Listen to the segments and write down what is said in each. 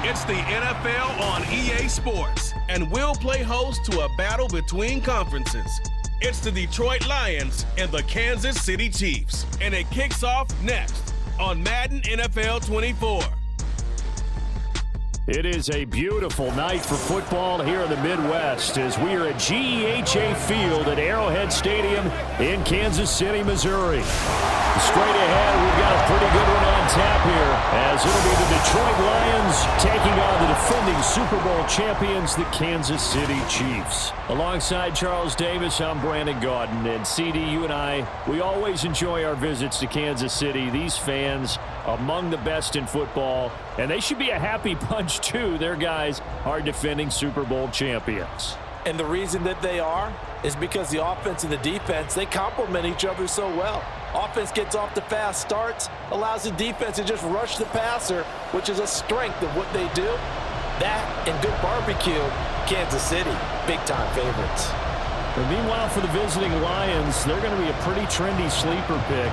It's the NFL on EA Sports, and we'll play host to a battle between conferences. It's the Detroit Lions and the Kansas City Chiefs, and it kicks off next on Madden NFL 24. It is a beautiful night for football here in the Midwest as we are at GEHA Field at Arrowhead Stadium in Kansas City, Missouri. Straight ahead, we've got a pretty good one on tap here as it'll be the Detroit Lions taking on the defending Super Bowl champions, the Kansas City Chiefs. Alongside Charles Davis, I'm Brandon Gaudin. And CD, you and I, we always enjoy our visits to Kansas City. These fans, among the best in football, and they should be a happy bunch too. Their guys are defending Super Bowl champions. And the reason that they are is because the offense and the defense, they complement each other so well. Offense gets off to fast starts, allows the defense to just rush the passer, which is a strength of what they do. That and good barbecue, Kansas City, big-time favorites. And meanwhile, for the visiting Lions, they're going to be a pretty trendy sleeper pick.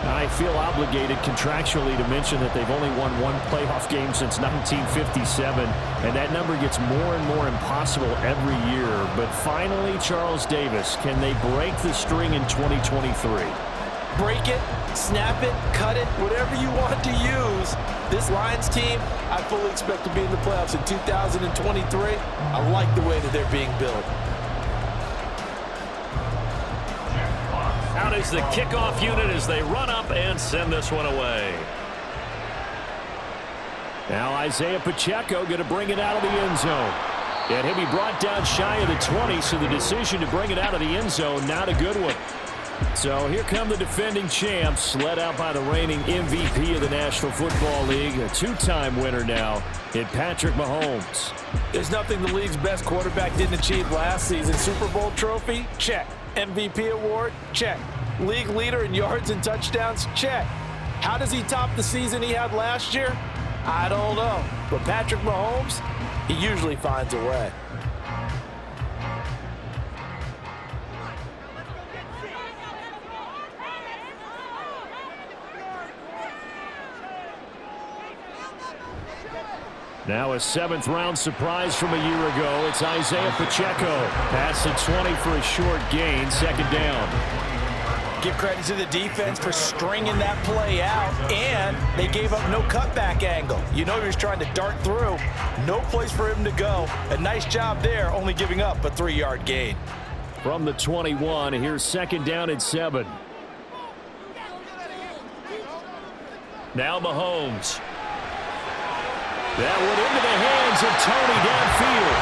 I feel obligated contractually to mention that they've only won one playoff game since 1957, and that number gets more and more impossible every year. But finally, Charles Davis, can they break the string in 2023? Break it, snap it, cut it, whatever you want to use. This Lions team, I fully expect to be in the playoffs in 2023. I like the way that they're being built. Out is the kickoff unit as they run up and send this one away. Now Isaiah Pacheco going to bring it out of the end zone. And he'll be brought down shy of the 20, so the decision to bring it out of the end zone, not a good one. So here come the defending champs, led out by the reigning MVP of the National Football League, a two-time winner now in Patrick Mahomes. There's nothing the league's best quarterback didn't achieve last season. Super Bowl trophy? Check. MVP award? Check. League leader in yards and touchdowns? Check. How does he top the season he had last year? I don't know. But Patrick Mahomes, he usually finds a way. Now a seventh-round surprise from a year ago. It's Isaiah Pacheco. Past the 20 for a short gain. Second down. Give credit to the defense for stringing that play out, and they gave up no cutback angle. You know he was trying to dart through. No place for him to go. A nice job there, only giving up a 3-yard gain. From the 21, here's second down at 7. Now Mahomes. That one into the hands of Tony downfield.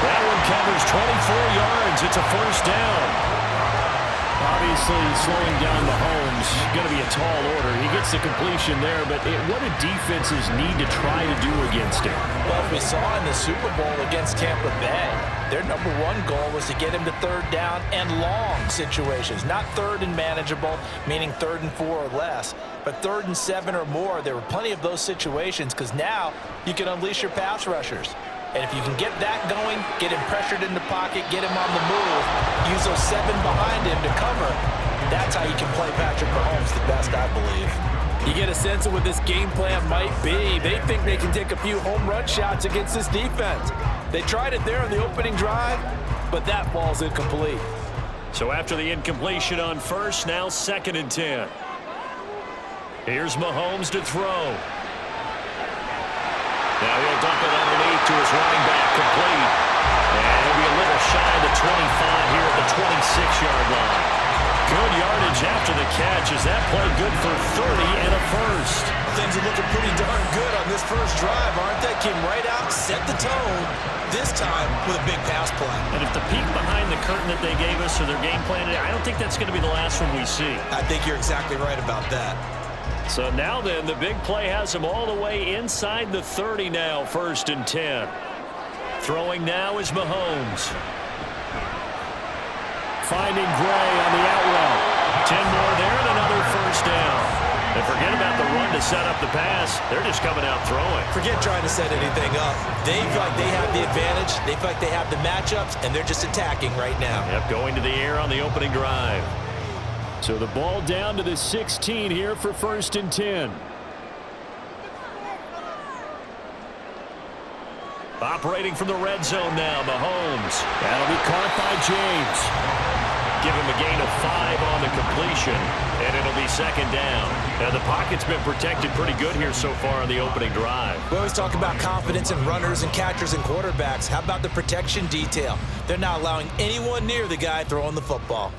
That one covers 24 yards. It's a first down. Obviously, slowing down Mahomes going to be a tall order. He gets the completion there, but what do defenses need to try to do against him? Well, we saw in the Super Bowl against Tampa Bay, their number one goal was to get him to third down and long situations. Not third and manageable, meaning 3rd and 4 or less, but 3rd and 7 or more. There were plenty of those situations because now you can unleash your pass rushers. And if you can get that going, get him pressured in the pocket, get him on the move, use those 7 behind him to cover, that's how you can play Patrick Mahomes the best, I believe. You get a sense of what this game plan might be. They think they can take a few home run shots against this defense. They tried it there on the opening drive, but that ball's incomplete. So after the incompletion on first, now 2nd and 10. Here's Mahomes to throw. Now he'll dump it underneath to his running back, complete. And he'll be a little shy of the 25 here at the 26-yard line. Good yardage after the catch. Is that play good for 30 and a first? Things are looking pretty darn good on this first drive, aren't they? Came right out, set the tone, this time with a big pass play. And if the peek behind the curtain that they gave us or their game plan today, I don't think that's going to be the last one we see. I think you're exactly right about that. So now then, the big play has him all the way inside the 30 now, 1st and 10. Throwing now is Mahomes. Finding Gray on the out route. 10 more there and another first down. And forget about the run to set up the pass. They're just coming out throwing. Forget trying to set anything up. They feel like they have the advantage. They feel like they have the matchups, and they're just attacking right now. Yep, going to the air on the opening drive. So the ball down to the 16 here for 1st and 10. Operating from the red zone now, Mahomes. That'll be caught by James. Give him a gain of 5 on the completion, and it'll be 2nd down. Now, the pocket's been protected pretty good here so far on the opening drive. We always talk about confidence in runners and catchers and quarterbacks. How about the protection detail? They're not allowing anyone near the guy throwing the football.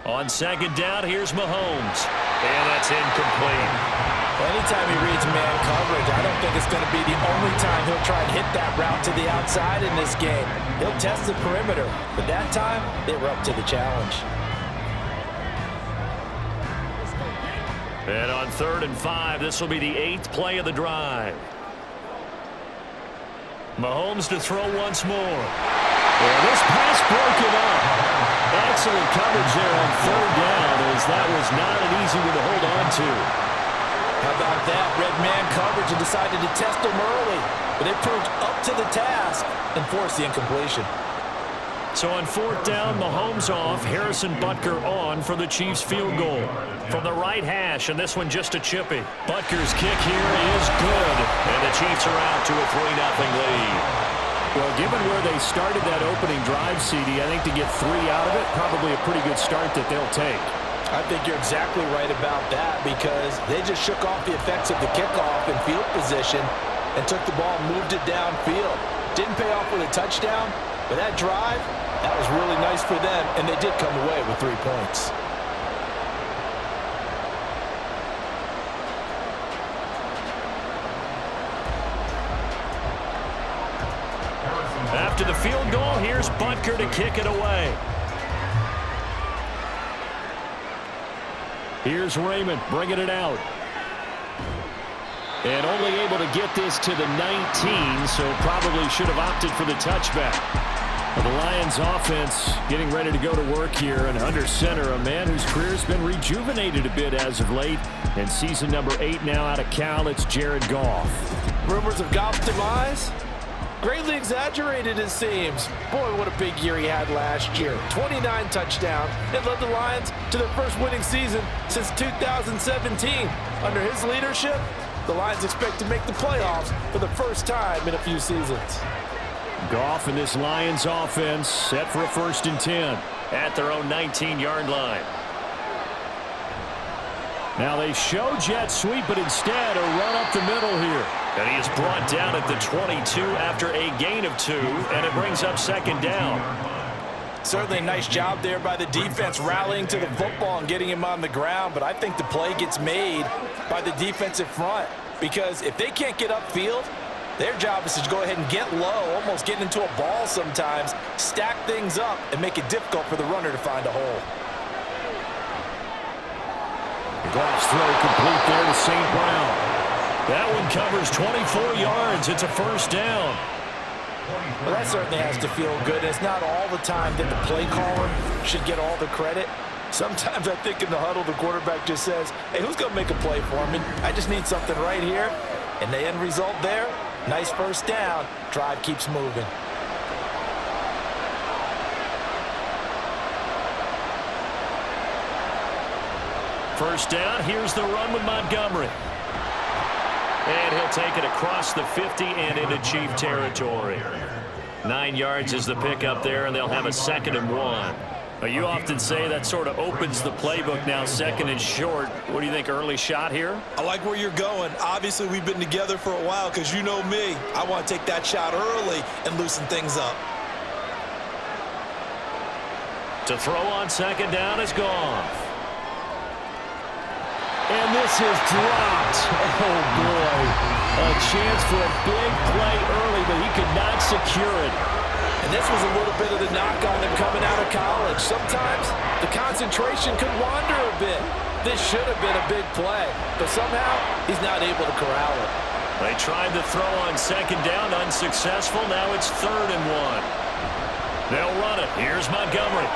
On 2nd down, here's Mahomes. And that's incomplete. Anytime he reads man coverage, I don't think it's going to be the only time he'll try and hit that route to the outside in this game. He'll test the perimeter, but that time, they were up to the challenge. And on 3rd and 5, this will be the 8th play of the drive. Mahomes to throw once more. And this pass broken up. Excellent coverage there on 3rd down, as that was not an easy one to hold on to. How about that? Red man coverage and decided to test him early. But they proved up to the task and forced the incompletion. So on 4th down, Mahomes off. Harrison Butker on for the Chiefs field goal. From the right hash, and this one just a chippy. Butker's kick here is good. And the Chiefs are out to a 3-0 lead. Well, given where they started that opening drive, CD, I think to get 3 out of it, probably a pretty good start that they'll take. I think you're exactly right about that because they just shook off the effects of the kickoff and field position and took the ball and moved it downfield. Didn't pay off with a touchdown, but that drive, that was really nice for them, and they did come away with 3 points. After the field goal, here's Butker to kick it away. Here's Raymond bringing it out. And only able to get this to the 19, so probably should have opted for the touchback. Well, the Lions offense getting ready to go to work here, and under center, a man whose career's been rejuvenated a bit as of late. And season number 8 now out of Cal, it's Jared Goff. Rumors of Goff's demise? Greatly exaggerated, it seems. Boy, what a big year he had last year. 29 touchdowns and led the Lions to their first winning season since 2017. Under his leadership, the Lions expect to make the playoffs for the first time in a few seasons. Goff and this Lions offense set for a 1st and 10 at their own 19-yard line. Now they show jet sweep, but instead a run up the middle here. And he is brought down at the 22 after a gain of 2, and it brings up 2nd down. Certainly a nice job there by the defense rallying to the football and getting him on the ground, but I think the play gets made by the defensive front because if they can't get upfield, their job is to go ahead and get low, almost get into a ball sometimes, stack things up, and make it difficult for the runner to find a hole. Goff's throw complete there to St. Brown. That one covers 24 yards. It's a 1st down. Well, that certainly has to feel good. It's not all the time that the play caller should get all the credit. Sometimes I think in the huddle, the quarterback just says, hey, who's going to make a play for me? I just need something right here. And the end result there, nice 1st down. Drive keeps moving. First down, here's the run with Montgomery. And he'll take it across the 50 and into Chief territory. 9 yards is the pickup there, and they'll have a 2nd and 1. Now, you often say that sort of opens the playbook now, 2nd and short. What do you think, early shot here? I like where you're going. Obviously, we've been together for a while because you know me. I want to take that shot early and loosen things up. To throw on 2nd down is Goff. And this is dropped. Oh, boy. A chance for a big play early, but he could not secure it. And this was a little bit of the knock on him coming out of college. Sometimes the concentration could wander a bit. This should have been a big play, but somehow he's not able to corral it. They tried to throw on 2nd down, unsuccessful. Now it's 3rd and 1. They'll run it. Here's Montgomery.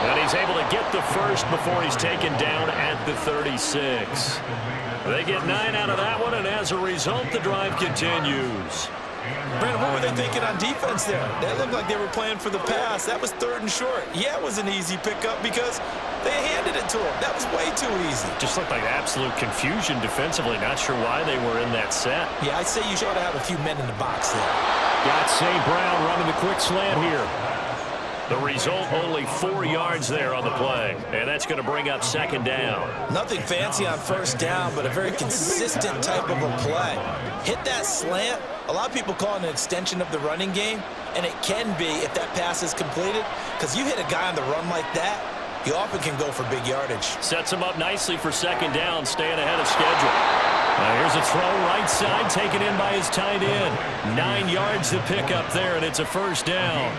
And he's able to get the first before he's taken down at the 36. They get 9 out of that one, and as a result, the drive continues. Brandon, what were they thinking on defense there? They looked like they were playing for the pass. That was 3rd and short. Yeah, it was an easy pickup because they handed it to him. That was way too easy. Just looked like absolute confusion defensively. Not sure why they were in that set. Yeah, I'd say you should have a few men in the box there. Got St. Brown running the quick slant here. The result, only 4 yards there on the play. And that's going to bring up 2nd down. Nothing fancy on 1st down, but a very consistent type of a play. Hit that slant. A lot of people call it an extension of the running game, and it can be if that pass is completed, because you hit a guy on the run like that, you often can go for big yardage. Sets him up nicely for 2nd down, staying ahead of schedule. Here's a throw right side, taken in by his tight end. 9 yards to pick up there, and it's a 1st down.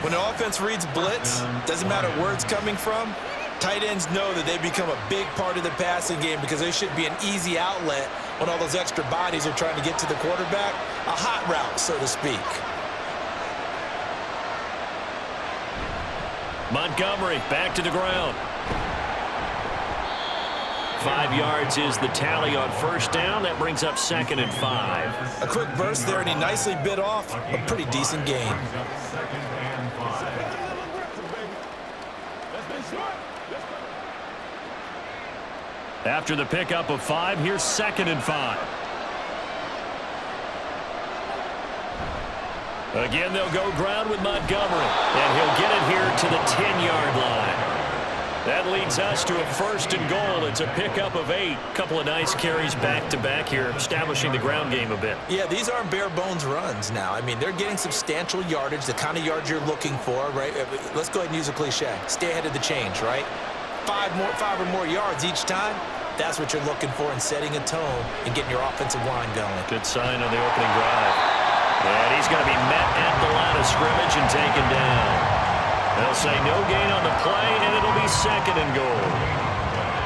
When an offense reads blitz, doesn't matter where it's coming from, tight ends know that they become a big part of the passing game because there should be an easy outlet when all those extra bodies are trying to get to the quarterback. A hot route, so to speak. Montgomery back to the ground. 5 yards is the tally on 1st down. That brings up 2nd and 5. A quick burst there, and he nicely bit off a pretty decent gain. After the pickup of 5, here's 2nd and 5. Again, they'll go ground with Montgomery, and he'll get it here to the 10-yard line. That leads us to a 1st and goal. It's a pickup of 8. Couple of nice carries back-to-back here, establishing the ground game a bit. Yeah, these aren't bare-bones runs now. I mean, they're getting substantial yardage, the kind of yards you're looking for, right? Let's go ahead and use a cliche. Stay ahead of the change, right? 5 or more yards each time. That's what you're looking for in setting a tone and getting your offensive line going. Good sign on the opening drive. And he's going to be met at the line of scrimmage and taken down. They'll say no gain on the play, and it'll be 2nd and goal.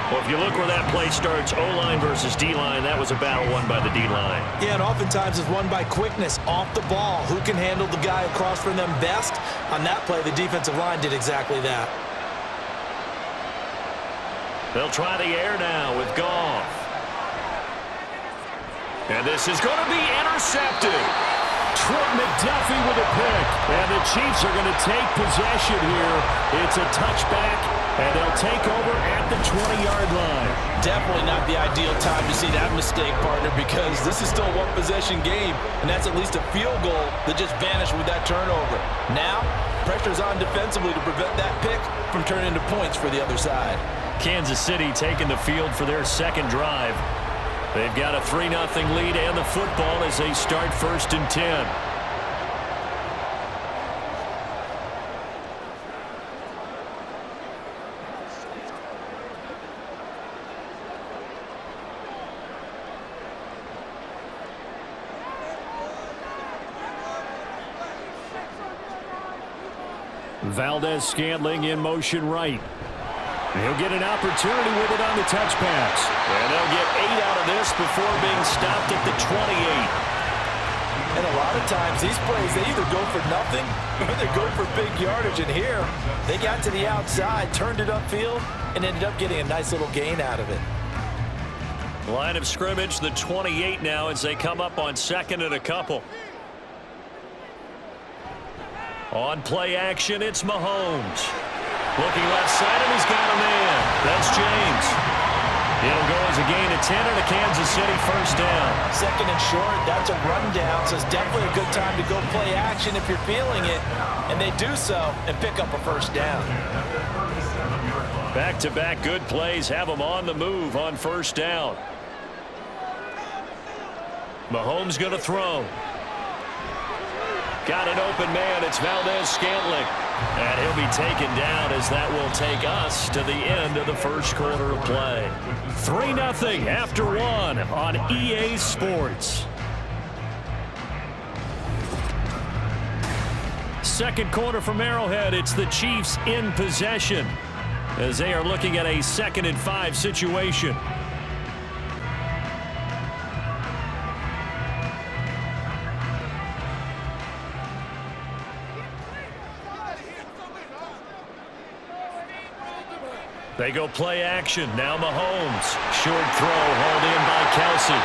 Well, if you look where that play starts, O-line versus D-line, that was a battle won by the D-line. Yeah, and oftentimes it's won by quickness off the ball. Who can handle the guy across from them best? On that play, the defensive line did exactly that. They'll try the air now with Goff. And this is going to be intercepted. Trent McDuffie with a pick. And the Chiefs are going to take possession here. It's a touchback, and they'll take over at the 20-yard line. Definitely not the ideal time to see that mistake, partner, because this is still a one-possession game, and that's at least a field goal that just vanished with that turnover. Now, pressure's on defensively to prevent that pick from turning into points for the other side. Kansas City taking the field for their 2nd drive. They've got a 3-0 lead and the football as they start 1st and 10. Valdez-Scantling in motion right. He'll get an opportunity with it on the touch pass. And they'll get 8 out of this before being stopped at the 28. And a lot of times, these plays, they either go for nothing or they go for big yardage. And here, they got to the outside, turned it upfield, and ended up getting a nice little gain out of it. Line of scrimmage, the 28 now as they come up on 2nd and a couple. On play action, it's Mahomes. Looking left side, and he's got a man. That's James. It'll go as a gain of 10 and a Kansas City 1st down. 2nd and short, that's a rundown, so it's definitely a good time to go play action if you're feeling it. And they do so and pick up a 1st down. Back-to-back good plays have them on the move on 1st down. Mahomes going to throw. Got an open man. It's Valdez-Scantling. And he'll be taken down as that will take us to the end of the 1st quarter of play. 3-0 after 1 on EA Sports. 2nd quarter from Arrowhead. It's the Chiefs in possession as they are looking at a 2nd and 5 situation. They go play action. Now Mahomes. Short throw hauled in by Kelsey.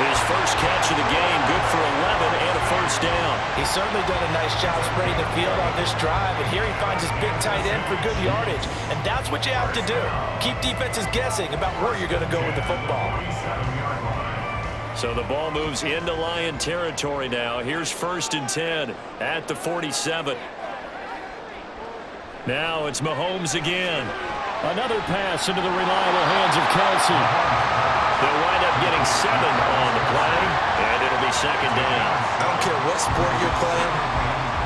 His first catch of the game, good for 11 and a first down. He's certainly done a nice job spreading the field on this drive, and here he finds his big tight end for good yardage. And that's what you have to do. Keep defenses guessing about where you're going to go with the football. So the ball moves into Lion territory now. Here's 1st and 10 at the 47. Now it's Mahomes again. Another pass into the reliable hands of Kelsey. They'll wind up getting 7 on the play, and it'll be 2nd down. I don't care what sport you're playing.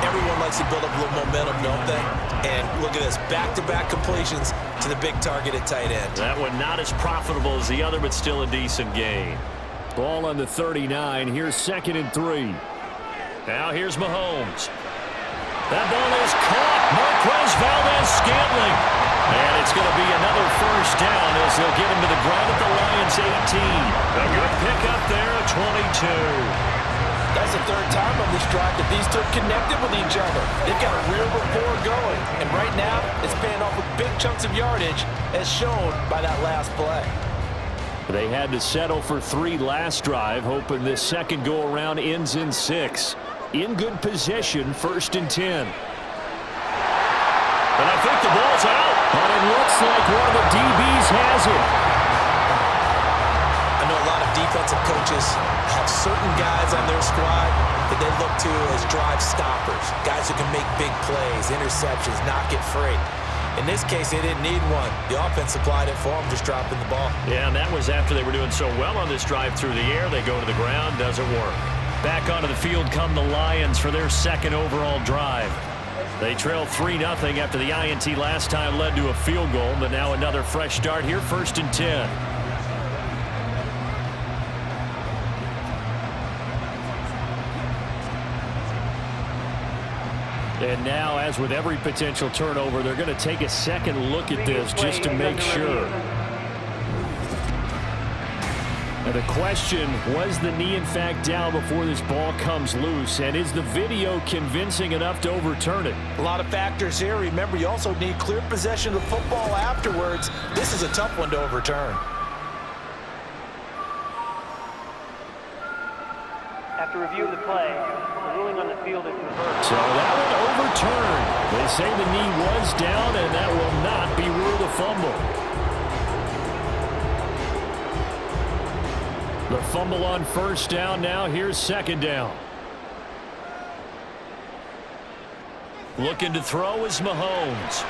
Everyone likes to build up a little momentum, don't they? And look at this, back-to-back completions to the big target at tight end. That one not as profitable as the other, but still a decent gain. Ball on the 39. Here's 2nd and 3. Now here's Mahomes. That ball is caught. Marquez Valdes-Scantling. And it's going to be another first down as they'll get him to the ground at the Lions 18. A good pickup there at 22. That's the 3rd time on this drive that these two have connected with each other. They've got a real rapport going. And right now, it's paying off with big chunks of yardage, as shown by that last play. They had to settle for 3 last drive, hoping this second go-around ends in 6. In good position, 1st and 10. And I think the ball's out. But it looks like one of the DBs has it. I know a lot of defensive coaches have certain guys on their squad that they look to as drive stoppers, guys who can make big plays, interceptions, knock it free. In this case, they didn't need one. The offense supplied it for them, just dropping the ball. Yeah, and that was after they were doing so well on this drive through the air. They go to the ground, doesn't work. Back onto the field come the Lions for their 2nd overall drive. They trail 3-0 after the INT last time led to a field goal, but now another fresh start here, 1st and 10. And now, as with every potential turnover, they're going to take a second look at this just to make sure. Now the question, was the knee in fact down before this ball comes loose? And is the video convincing enough to overturn it? A lot of factors here. Remember, you also need clear possession of the football afterwards. This is a tough one to overturn. After review of the play, the ruling on the field is reversed. So that one overturned. They say the knee was down, and that will not be ruled a fumble. The fumble on 1st down. Now here's 2nd down. Looking to throw is Mahomes.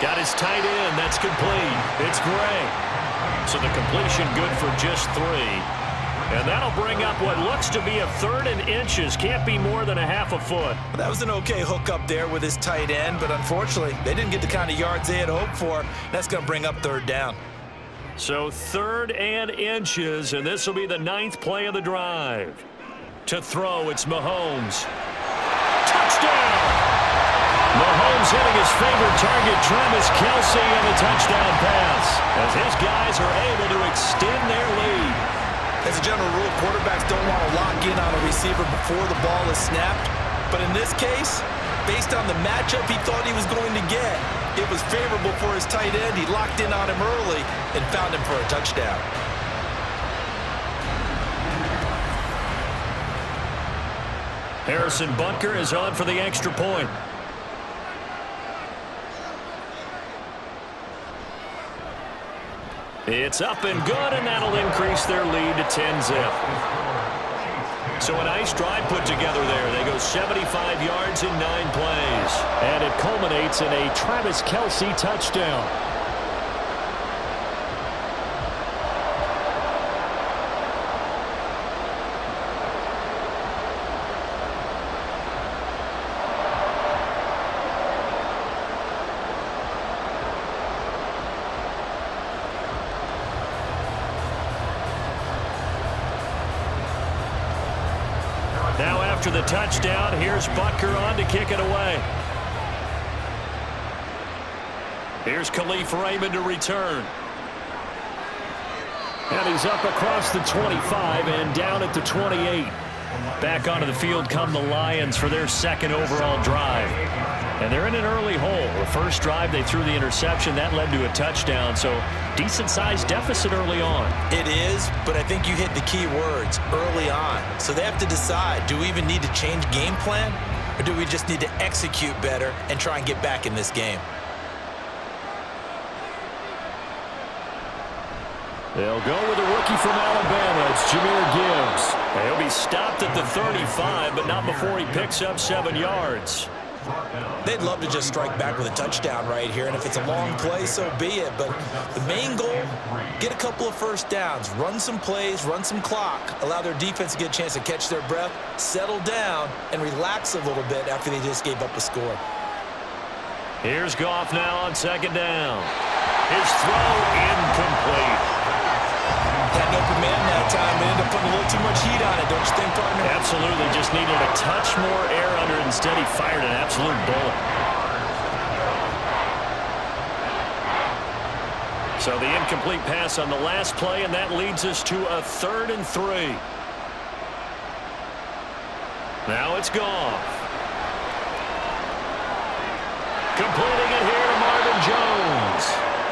Got his tight end. That's complete. It's Gray. So the completion good for just 3. And that'll bring up what looks to be a 3rd and inches. Can't be more than a half a foot. That was an okay hook up there with his tight end, but unfortunately, they didn't get the kind of yards they had hoped for. That's going to bring up 3rd down. So 3rd and inches, and this will be the 9th play of the drive. To throw, it's Mahomes. Touchdown! Mahomes hitting his favorite target, Travis Kelce, and a touchdown pass, as his guys are able to extend their lead. As a general rule, quarterbacks don't want to lock in on a receiver before the ball is snapped. But in this case, based on the matchup he thought he was going to get, it was favorable for his tight end. He locked in on him early and found him for a touchdown. Harrison Butker is on for the extra point. It's up and good, and that'll increase their lead to 10-zip. So a nice drive put together there. They go 75 yards in 9 plays. And it culminates in a Travis Kelce touchdown. Now after the touchdown, here's Butker on to kick it away. Here's Khalif Raymond to return. And he's up across the 25 and down at the 28. Back onto the field come the Lions for their 2nd overall drive. And they're in an early hole. The first drive, they threw the interception. That led to a touchdown, so decent-sized deficit early on. It is, but I think you hit the key words, early on. So they have to decide, do we even need to change game plan, or do we just need to execute better and try and get back in this game? They'll go with a rookie from Alabama. It's Jahmyr Gibbs. He'll be stopped at the 35, but not before he picks up 7 yards. They'd love to just strike back with a touchdown right here, and if it's a long play, so be it. But the main goal, get a couple of first downs, run some plays, run some clock, allow their defense to get a chance to catch their breath, settle down, and relax a little bit after they just gave up a score. Here's Goff now on 2nd down. His throw incomplete. Had an open man that time, and ended up putting a little too much heat on it, don't you think, partner? Absolutely, just needed a touch more air under it. Instead, he fired an absolute bullet. So the incomplete pass on the last play, and that leads us to a 3rd and 3. Now it's Goff. Completing it here to Marvin Jones.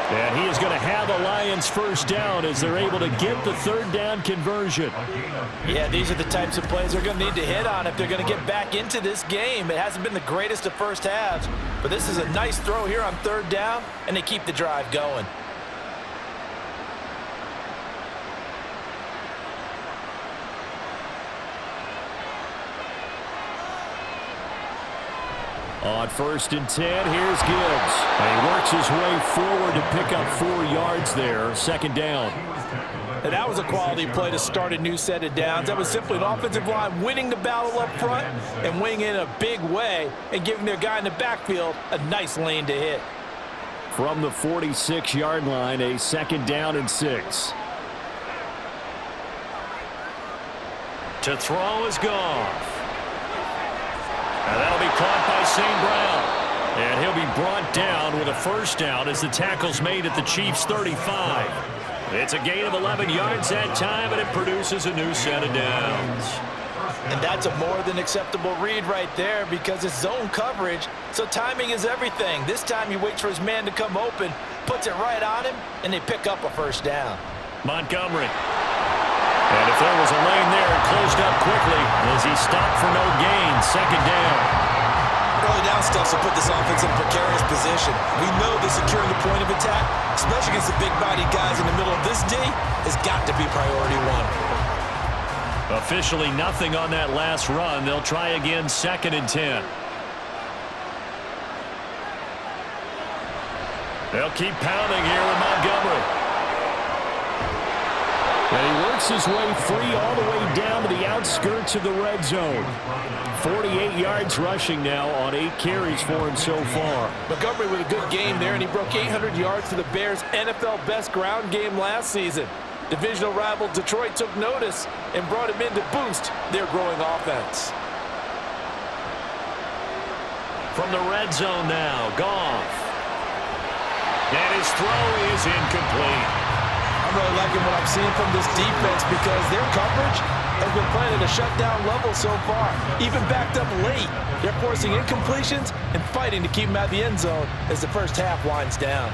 And he is going to have a Lions first down as they're able to get the 3rd down conversion. Yeah, these are the types of plays they're going to need to hit on if they're going to get back into this game. It hasn't been the greatest of first halves, but this is a nice throw here on 3rd down, and they keep the drive going. On 1st and 10, here's Gibbs. And he works his way forward to pick up 4 yards there. 2nd down. And that was a quality play to start a new set of downs. That was simply an offensive line winning the battle up front and winning in a big way and giving their guy in the backfield a nice lane to hit. From the 46-yard line, a 2nd down and 6. To throw is Goff. And that'll be caught by St. Brown. And he'll be brought down with a first down as the tackle's made at the Chiefs' 35. It's a gain of 11 yards that time, and it produces a new set of downs. And that's a more than acceptable read right there because it's zone coverage, so timing is everything. This time he waits for his man to come open, puts it right on him, and they pick up a first down. Montgomery. And if there was a lane there, it closed up quickly as he stopped for no gain. 2nd down. Early down stuff will put this offense in a precarious position. We know that securing the point of attack, especially against the big-bodied guys in the middle of this D, has got to be priority 1. Officially nothing on that last run. They'll try again 2nd and 10. They'll keep pounding here with Montgomery. And he works his way free all the way down to the outskirts of the red zone. 48 yards rushing now on 8 carries for him so far. Montgomery with a good game there, and he broke 800 yards for the Bears' NFL best ground game last season. Divisional rival Detroit took notice and brought him in to boost their growing offense. From the red zone now, Goff. And his throw is incomplete. I'm really liking what I'm seeing from this defense because their coverage has been playing at a shutdown level so far. Even backed up late, they're forcing incompletions and fighting to keep them out of the end zone as the first half winds down.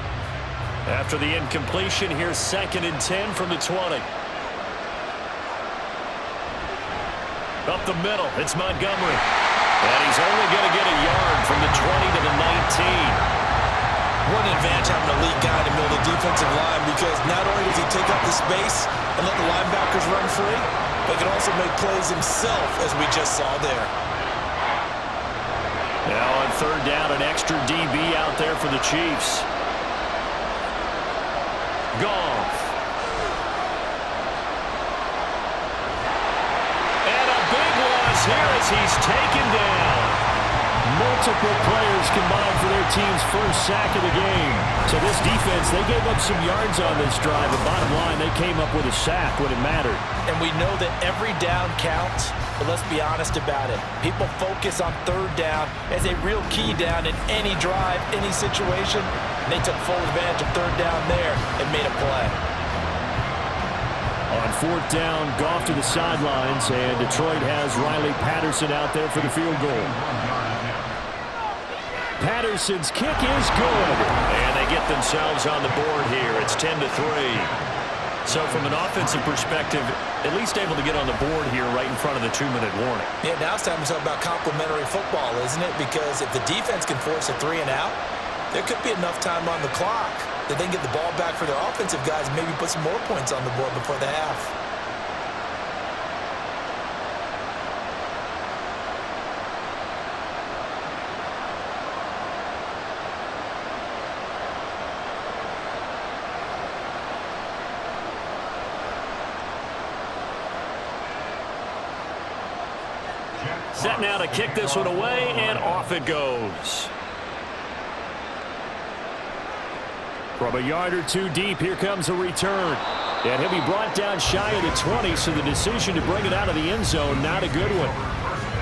After the incompletion, here's 2nd and 10 from the 20. Up the middle, it's Montgomery. And he's only going to get a yard from the 20 to the 19. What an advantage having an elite guy in the middle of the defensive line because not only does he take up the space and let the linebackers run free, but he can also make plays himself, as we just saw there. Now on 3rd down, an extra DB out there for the Chiefs. Goff. And a big loss here as he's taken down. Multiple players combined for their team's first sack of the game. So this defense, they gave up some yards on this drive, but bottom line, they came up with a sack when it mattered. And we know that every down counts, but let's be honest about it. People focus on 3rd down as a real key down in any drive, any situation. And they took full advantage of 3rd down there and made a play. On 4th down, Goff to the sidelines, and Detroit has Riley Patterson out there for the field goal. Patterson's kick is good. And they get themselves on the board here. It's 10-3. So from an offensive perspective, at least able to get on the board here right in front of the 2-minute warning. Yeah, now it's time to talk about complementary football, isn't it? Because if the defense can force a 3 and out, there could be enough time on the clock that they can get the ball back for their offensive guys and maybe put some more points on the board before the half. Set now to kick this one away, and off it goes. From a yard or two deep, here comes a return. And he'll be brought down shy of the 20, so the decision to bring it out of the end zone, not a good one.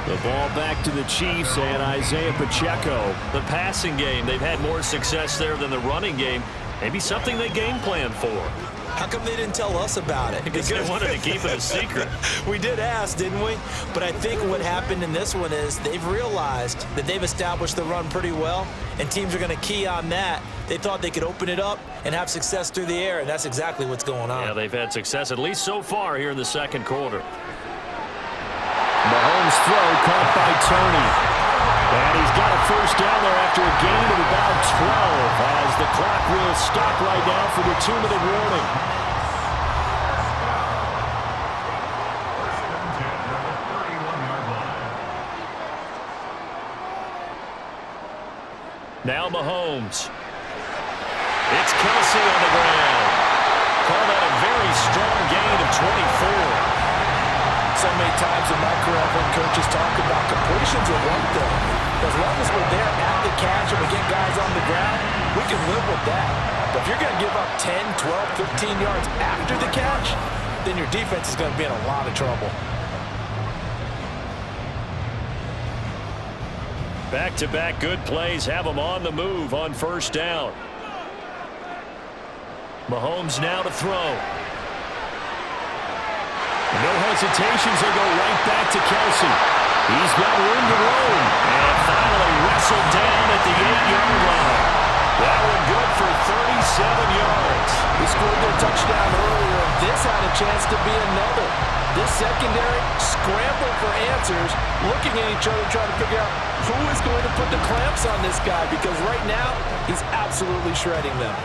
The ball back to the Chiefs and Isaiah Pacheco. The passing game, they've had more success there than the running game. Maybe something they game plan for. How come they didn't tell us about it? Because they wanted to keep it a secret. We did ask, didn't we? But I think what happened in this one is they've realized that they've established the run pretty well, and teams are going to key on that. They thought they could open it up and have success through the air, and that's exactly what's going on. Yeah, they've had success, at least so far here in the second quarter. Mahomes' throw caught by Tony. And he's got a first down there after a gain of about 12 as the clock will stop right now for the 2-minute warning. Now Mahomes. It's Kelsey on the ground. Call that a very strong gain of 24. So many times in my career, I've heard coaches talk about completions are one thing. As long as we're there at the catch and we get guys on the ground, we can live with that. But if you're going to give up 10, 12, 15 yards after the catch, then your defense is going to be in a lot of trouble. Back-to-back good plays have them on the move on first down. Mahomes now to throw. No hesitations, he'll go right back to Kelsey. He's got room to roam. And finally wrestled down at the 8-yard line. That one good for 37 yards. He scored their touchdown earlier, and this had a chance to be another. This secondary scrambled for answers, looking at each other, trying to figure out who is going to put the clamps on this guy, because right now, he's absolutely shredding them.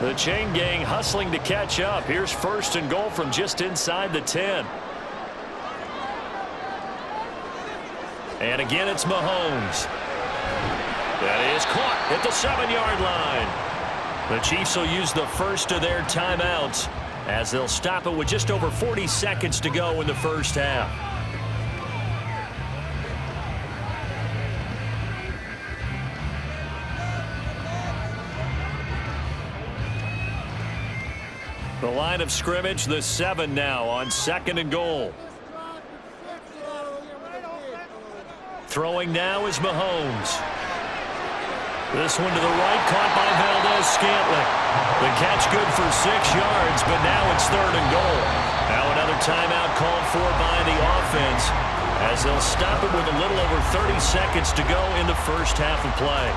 The chain gang hustling to catch up. Here's first and goal from just inside the 10. And again, it's Mahomes. That is caught at the 7-yard line. The Chiefs will use the first of their timeouts as they'll stop it with just over 40 seconds to go in the first half. The line of scrimmage, the 7 now on second and goal. Throwing now is Mahomes. This one to the right, caught by Valdez-Scantling. The catch good for 6 yards, but now it's third and goal. Now another timeout called for by the offense as they'll stop it with a little over 30 seconds to go in the first half of play.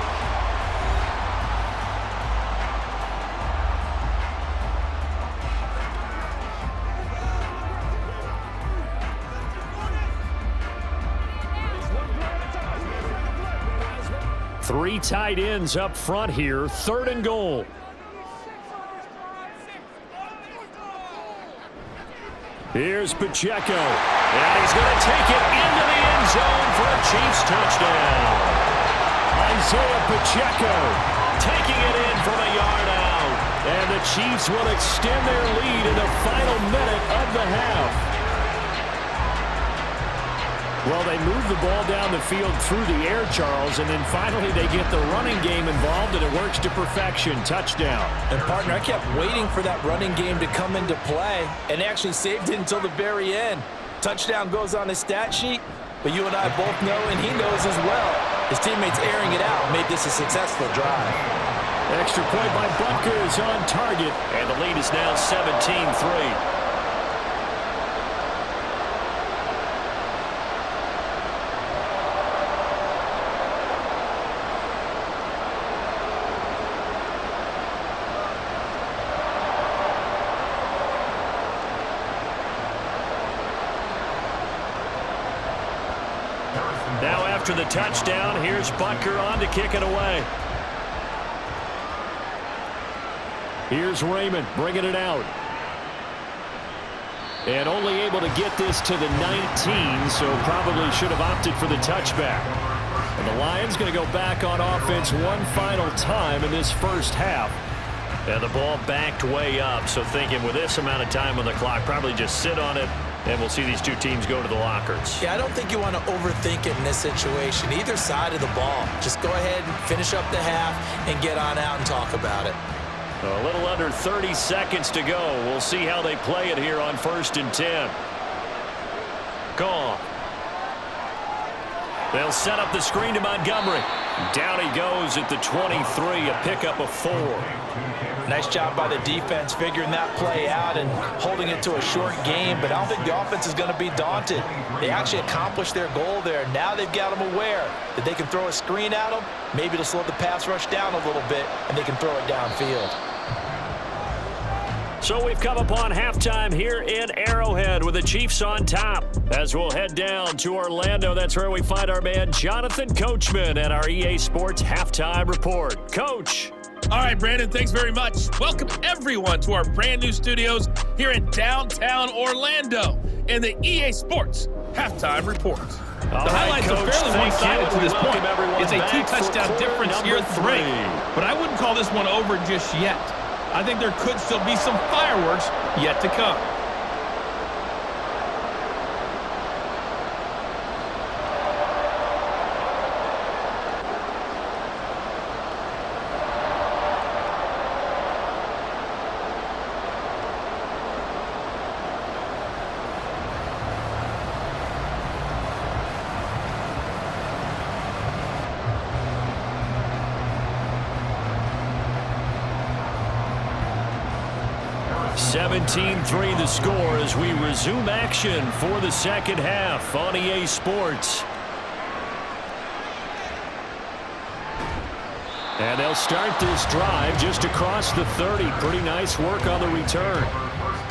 Three tight ends up front here, third and goal. Here's Pacheco. And he's going to take it into the end zone for a Chiefs touchdown. Isaiah Pacheco taking it in from a yard out. And the Chiefs will extend their lead in the final minute of the half. Well, they move the ball down the field through the air, Charles, and then finally they get the running game involved, and it works to perfection. Touchdown. And, partner, I kept waiting for that running game to come into play, and actually saved it until the very end. Touchdown goes on his stat sheet, but you and I both know, and he knows as well, his teammates airing it out made this a successful drive. Extra point by Butker is on target, and the lead is now 17-3. after the touchdown. Here's Butker on to kick it away. Here's Raymond bringing it out. And only able to get this to the 19, so probably should have opted for the touchback. And the Lions going to go back on offense one final time in this first half. And the ball backed way up, so thinking with this amount of time on the clock, probably just sit on it, and we'll see these two teams go to the lockers. Yeah, I don't think you want to overthink it in this situation. Either side of the ball. Just go ahead and finish up the half and get on out and talk about it. A little under 30 seconds to go. We'll see how they play it here on 1st and 10. Gone. They'll set up the screen to Montgomery. Down he goes at the 23, a pickup of 4. Nice job by the defense figuring that play out and holding it to a short game, but I don't think the offense is going to be daunted. They actually accomplished their goal there. Now they've got them aware that they can throw a screen at them. Maybe it'll slow the pass rush down a little bit, and they can throw it downfield. So we've come upon halftime here in Arrowhead with the Chiefs on top. As we'll head down to Orlando, that's where we find our man Jonathan Coachman at our EA Sports Halftime Report. Coach. All right, Brandon, thanks very much. Welcome, everyone, to our brand new studios here in downtown Orlando in the EA Sports Halftime Report. The highlights are fairly one-sided to this point. It's a 2-touchdown difference here at 3. But I wouldn't call this one over just yet. I think there could still be some fireworks yet to come. (17-3) the score as we resume action for the second half on EA Sports. And they'll start this drive just across the 30. Pretty nice work on the return.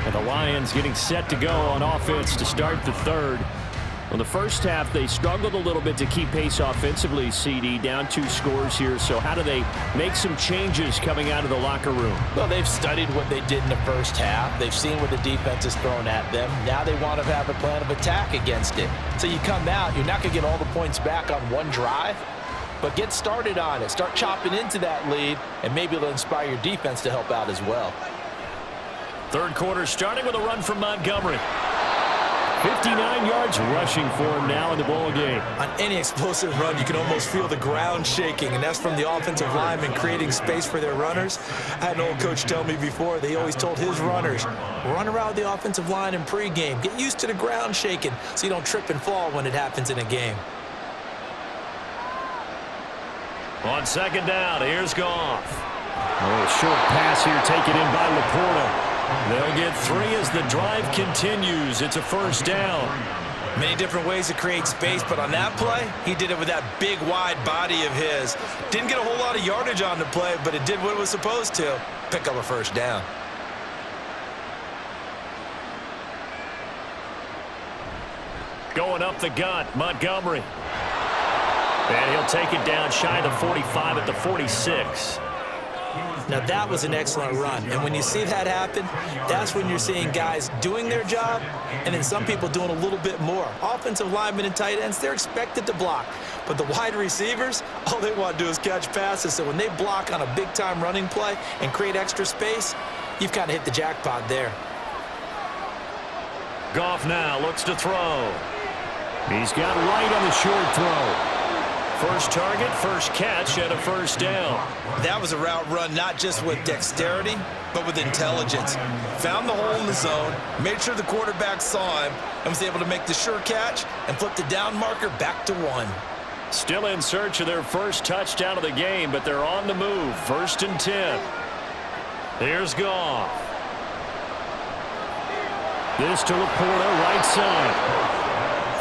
And the Lions getting set to go on offense to start the third. In the first half, they struggled a little bit to keep pace offensively, CD, down 2 scores here. So how do they make some changes coming out of the locker room? Well, they've studied what they did in the first half. They've seen what the defense has thrown at them. Now they want to have a plan of attack against it. So you come out, you're not going to get all the points back on one drive, but get started on it. Start chopping into that lead, and maybe it'll inspire your defense to help out as well. Third quarter starting with a run from Montgomery. 59 yards rushing for him now in the ball game. On any explosive run, you can almost feel the ground shaking, and that's from the offensive linemen creating space for their runners. I had an old coach tell me before, they always told his runners, run around the offensive line in pregame. Get used to the ground shaking so you don't trip and fall when it happens in a game. On second down, here's Goff. Oh, short pass here taken in by Laporta. They'll get 3 as the drive continues. It's a first down. Many different ways to create space, but on that play, he did it with that big, wide body of his. Didn't get a whole lot of yardage on the play, but it did what it was supposed to. Pick up a first down. Going up the gut, Montgomery. And he'll take it down shy of the 45 at the 46. Now, that was an excellent run. And when you see that happen, that's when you're seeing guys doing their job and then some people doing a little bit more. Offensive linemen and tight ends, they're expected to block. But the wide receivers, all they want to do is catch passes. So when they block on a big-time running play and create extra space, you've kind of hit the jackpot there. Goff now looks to throw. He's got Wright on the short throw. First target, first catch, and a first down. That was a route run not just with dexterity, but with intelligence. Found the hole in the zone, made sure the quarterback saw him, and was able to make the sure catch and flip the down marker back to 1. Still in search of their first touchdown of the game, but they're on the move. 1st and 10. Here's Goff. This to Laporta, right side.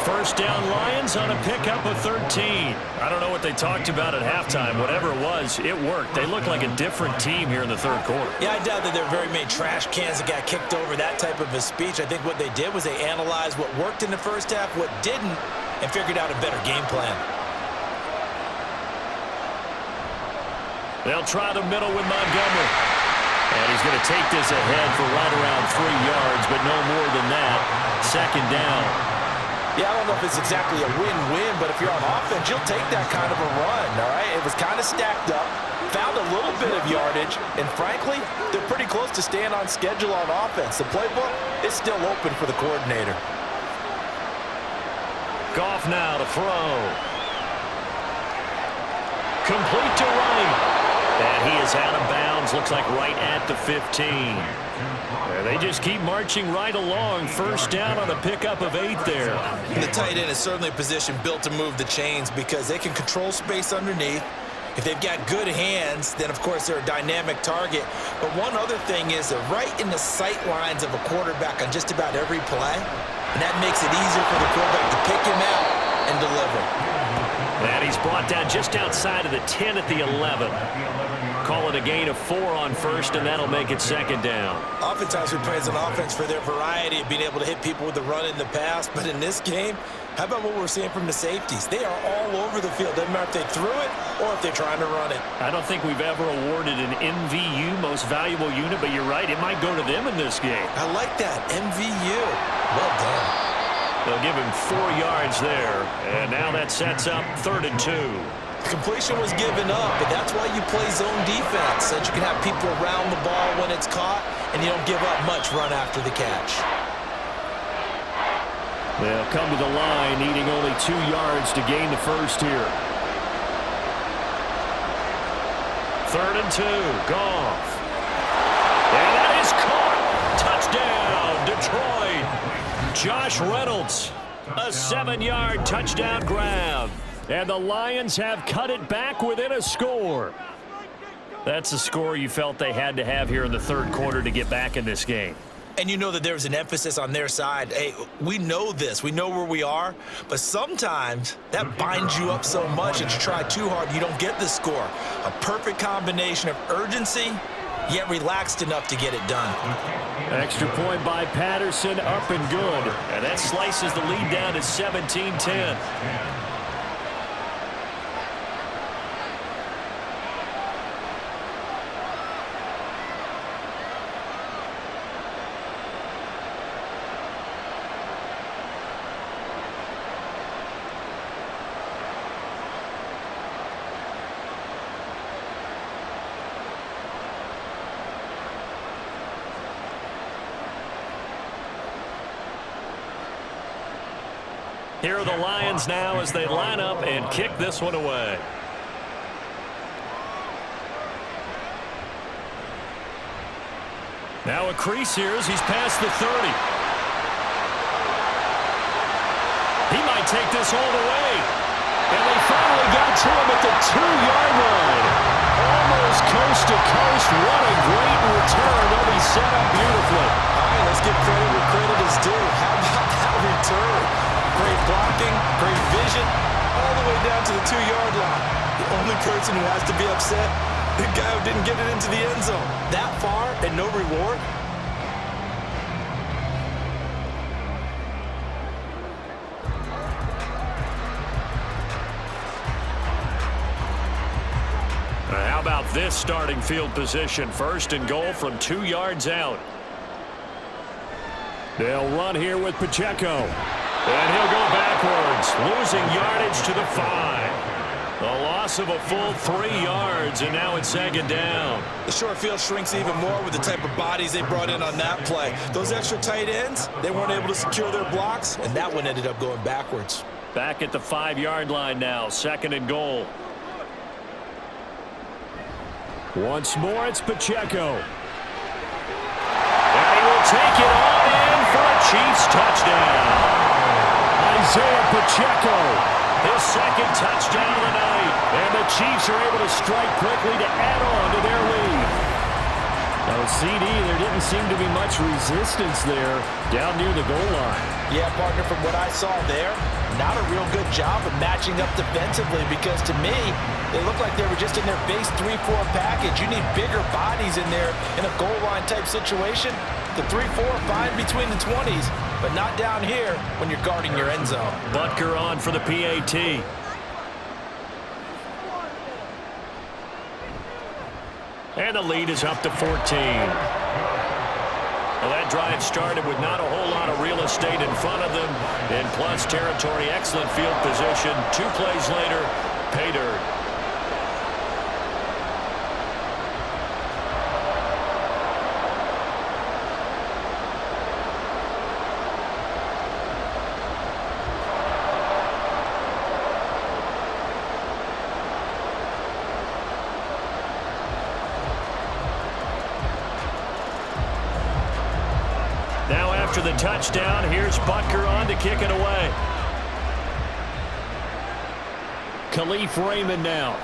First down Lions on a pickup of 13. I don't know what they talked about at halftime. Whatever it was, it worked. They look like a different team here in the third quarter. Yeah, I doubt that there are very many trash cans that got kicked over, that type of a speech. I think what they did was they analyzed what worked in the first half, what didn't, and figured out a better game plan. They'll try the middle with Montgomery. And he's going to take this ahead for right around 3 yards, but no more than that. Second down. Yeah, I don't know if it's exactly a win-win, but if you're on offense, you'll take that kind of a run, all right? It was kind of stacked up, found a little bit of yardage, and frankly, they're pretty close to staying on schedule on offense. The playbook is still open for the coordinator. Goff now to throw. Complete to Wright. And he is out of bounds, looks like right at the 15. They just keep marching right along. First down on a pickup of 8 there. The tight end is certainly a position built to move the chains because they can control space underneath. If they've got good hands, then of course they're a dynamic target. But one other thing is they're right in the sight lines of a quarterback on just about every play. And that makes it easier for the quarterback to pick him out and deliver. And he's brought down just outside of the 10 at the 11. Call it a gain of 4 on first, and that'll make it second down. Oftentimes we praise an offense for their variety of being able to hit people with the run in the pass. But in this game, how about what we're seeing from the safeties? They are all over the field. Doesn't matter if they threw it or if they're trying to run it. I don't think we've ever awarded an MVU, most valuable unit, but you're right. It might go to them in this game. I like that. MVU. Well done. They'll give him 4 yards there. And now that sets up 3rd and 2. Completion was given up, but that's why you play zone defense, so that you can have people around the ball when it's caught, and you don't give up much run after the catch. They'll come to the line, needing only 2 yards to gain the first here. 3rd and 2, Goff. And that is caught. Touchdown, Detroit. Josh Reynolds, a 7-yard touchdown grab. And the Lions have cut it back within a score. That's a score you felt they had to have here in the 3rd quarter to get back in this game. And you know that there's an emphasis on their side. Hey, we know this. We know where we are. But sometimes that binds you up so much that you try too hard, you don't get the score. A perfect combination of urgency, yet relaxed enough to get it done. Extra point by Patterson, up and good. And that slices the lead down to 17-10. Here are the Lions now as they line up and kick this one away. Now a crease here as he's past the 30. He might take this all the way. And they finally got to him at the 2-yard line. Almost coast to coast. What a great return. They'll be set up beautifully. All right, let's give credit where credit is due. How about that return? Great blocking, great vision, all the way down to the 2-yard line. The only person who has to be upset, the guy who didn't get it into the end zone. That far and no reward? How about this starting field position? 1st and goal from 2 yards out. They'll run here with Pacheco. And he'll go backwards, losing yardage to the 5. A loss of a full 3 yards, and now it's 2nd down. The short field shrinks even more with the type of bodies they brought in on that play. Those extra tight ends, they weren't able to secure their blocks, and that one ended up going backwards. Back at the 5-yard line now, 2nd and goal. Once more, it's Pacheco. And he will take it on in for a Chiefs touchdown. Isaiah Pacheco, his 2nd touchdown of the night. And the Chiefs are able to strike quickly to add on to their lead. Now, with CD, there didn't seem to be much resistance there down near the goal line. Yeah, partner, from what I saw there, not a real good job of matching up defensively because to me, they looked like they were just in their base 3-4 package. You need bigger bodies in there in a goal line type situation. The 3-4 fine between the 20s, but not down here when you're guarding your end zone. Butker on for the PAT. And the lead is up to 14. Well, that drive started with not a whole lot of real estate in front of them. In plus territory, excellent field position. 2 plays later, pay dirt. Now after the touchdown, here's Butker on to kick it away. Khalif Raymond now.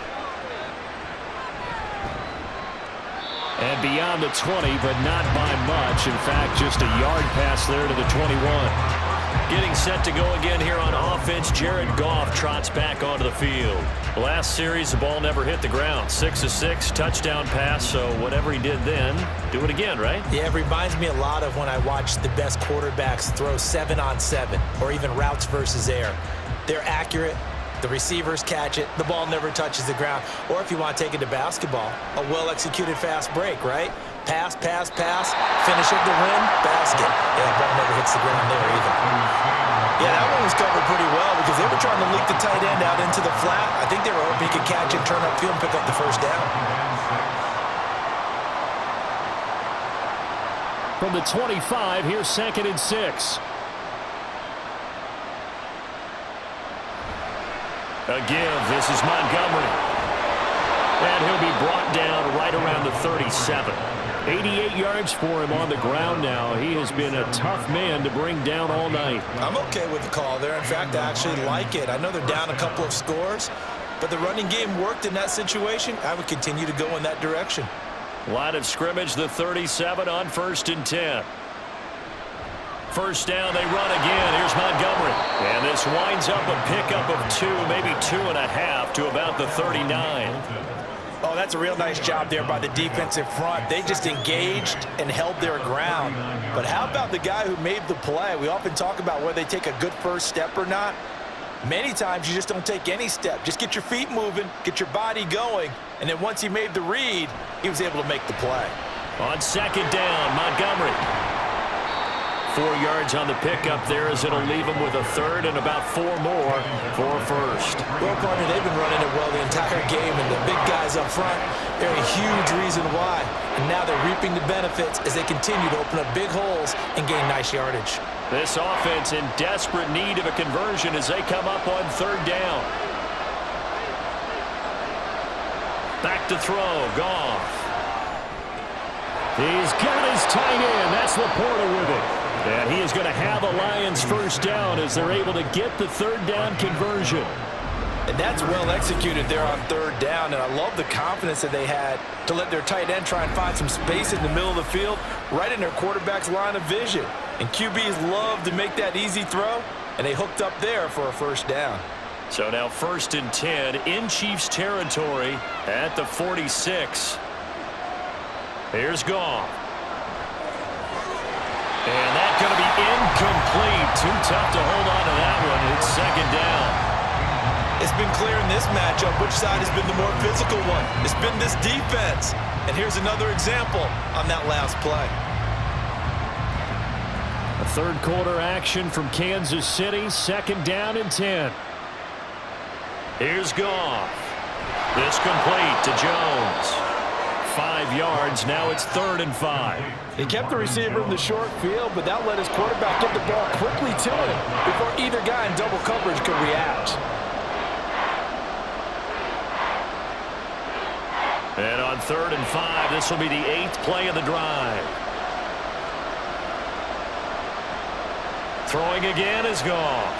And beyond the 20, but not by much. In fact, just a yard pass there to the 21. Getting set to go again here on offense. Jared Goff trots back onto the field. Last series, the ball never hit the ground. 6 of 6, touchdown pass. So whatever he did then, do it again, right? Yeah, it reminds me a lot of when I watch the best quarterbacks throw 7-on-7 or even routes versus air. They're accurate. The receivers catch it. The ball never touches the ground. Or if you want to take it to basketball, a well-executed fast break, right? Pass, pass, pass, finish at the rim, basket. Yeah, the ball never hits the ground there either. Yeah, that one was covered pretty well because they were trying to leak the tight end out into the flat. I think they were hoping he could catch it, turn upfield, and pick up the first down. From the 25, here's 2nd and 6. A give. This is Montgomery. And he'll be brought down right around the 37. 88 yards for him on the ground now. He has been a tough man to bring down all night. I'm okay with the call there. In fact, I actually like it. I know they're down a couple of scores, but the running game worked in that situation. I would continue to go in that direction. Line of scrimmage, the 37 on 1st and 10. First down, they run again. Here's Montgomery. And this winds up a pickup of 2, maybe 2.5 to about the 39. Oh, that's a real nice job there by the defensive front. They just engaged and held their ground. But how about the guy who made the play? We often talk about whether they take a good first step or not. Many times you just don't take any step. Just get your feet moving, get your body going, and then once he made the read, he was able to make the play. On 2nd down, Montgomery. 4 yards on the pickup there as it'll leave him with a 3rd and about 4 more for a first. Well, partner, they've been running it well the entire game, and the big guys up front, they're a huge reason why. And now they're reaping the benefits as they continue to open up big holes and gain nice yardage. This offense in desperate need of a conversion as they come up on 3rd down. Back to throw, Goff. He's got his tight end. That's Laporta with it. And he is going to have a Lions first down as they're able to get the 3rd down conversion. And that's well executed there on 3rd down, and I love the confidence that they had to let their tight end try and find some space in the middle of the field, right in their quarterback's line of vision. And QBs love to make that easy throw, and they hooked up there for a first down. So now 1st and 10 in Chiefs territory at the 46. Here's Goff. And that's going to be incomplete. Too tough to hold on to that one. It's 2nd down. It's been clear in this matchup which side has been the more physical one. It's been this defense. And here's another example on that last play. A 3rd quarter action from Kansas City. 2nd down and 10. Here's Goff. This complete to Jones. 5 yards. Now it's 3rd and 5. He kept the receiver in the short field, but that let his quarterback get the ball quickly to him before either guy in double coverage could react. And on 3rd and 5, this will be the 8th play of the drive. Throwing again is Goff.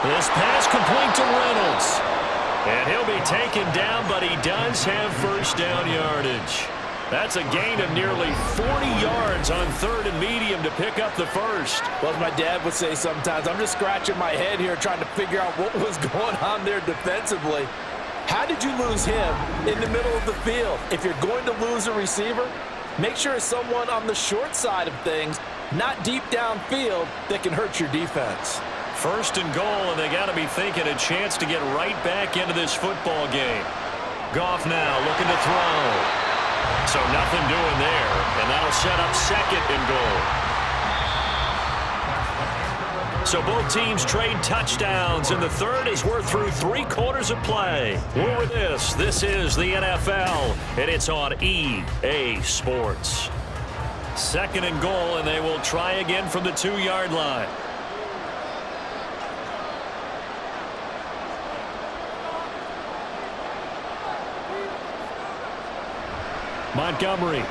This pass complete to Reynolds. And he'll be taken down, but he does have first down yardage. That's a gain of nearly 40 yards on 3rd and medium to pick up the first. Well, as my dad would say sometimes, I'm just scratching my head here trying to figure out what was going on there defensively. How did you lose him in the middle of the field? If you're going to lose a receiver, make sure it's someone on the short side of things, not deep downfield, that can hurt your defense. 1st and goal, and they got to be thinking a chance to get right back into this football game. Goff now looking to throw. So nothing doing there, and that'll set up second and goal. So both teams trade touchdowns in the third as we're through 3/4 of play. We're with this. This is the NFL, and it's on EA Sports. Second and goal, and they will try again from the 2-yard line. Montgomery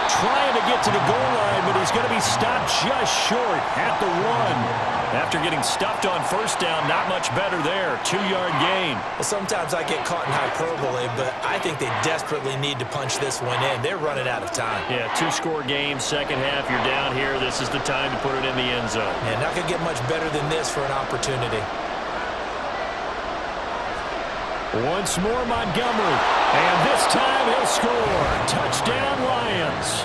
trying to get to the goal line, but he's going to be stopped just short at the 1. After getting stuffed on first down, not much better there. 2-yard gain. Well, sometimes I get caught in hyperbole, but I think they desperately need to punch this one in. They're running out of time. Yeah, 2-score game, second half, you're down here. This is the time to put it in the end zone. Yeah, not going to get much better than this for an opportunity. Once more Montgomery, and this time he'll score. Touchdown Lions.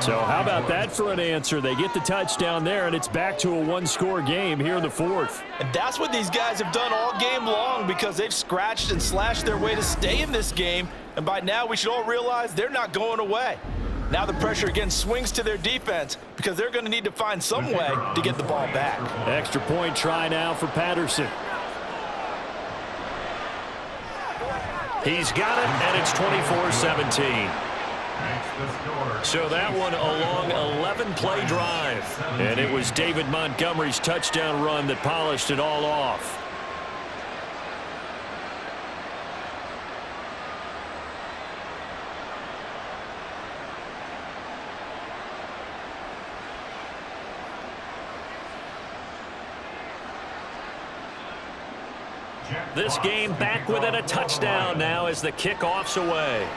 So how about that for an answer? They get the touchdown there, and it's back to a 1-score game here in the 4th. And that's what these guys have done all game long, because they've scratched and slashed their way to stay in this game. And by now we should all realize they're not going away. Now the pressure again swings to their defense, because they're going to need to find some way to get the ball back. Extra point try now for Patterson. He's got it, and it's 24-17. So that one a long 11-play drive. And it was David Montgomery's touchdown run that polished it all off. This game back within a touchdown now as the kickoff's away.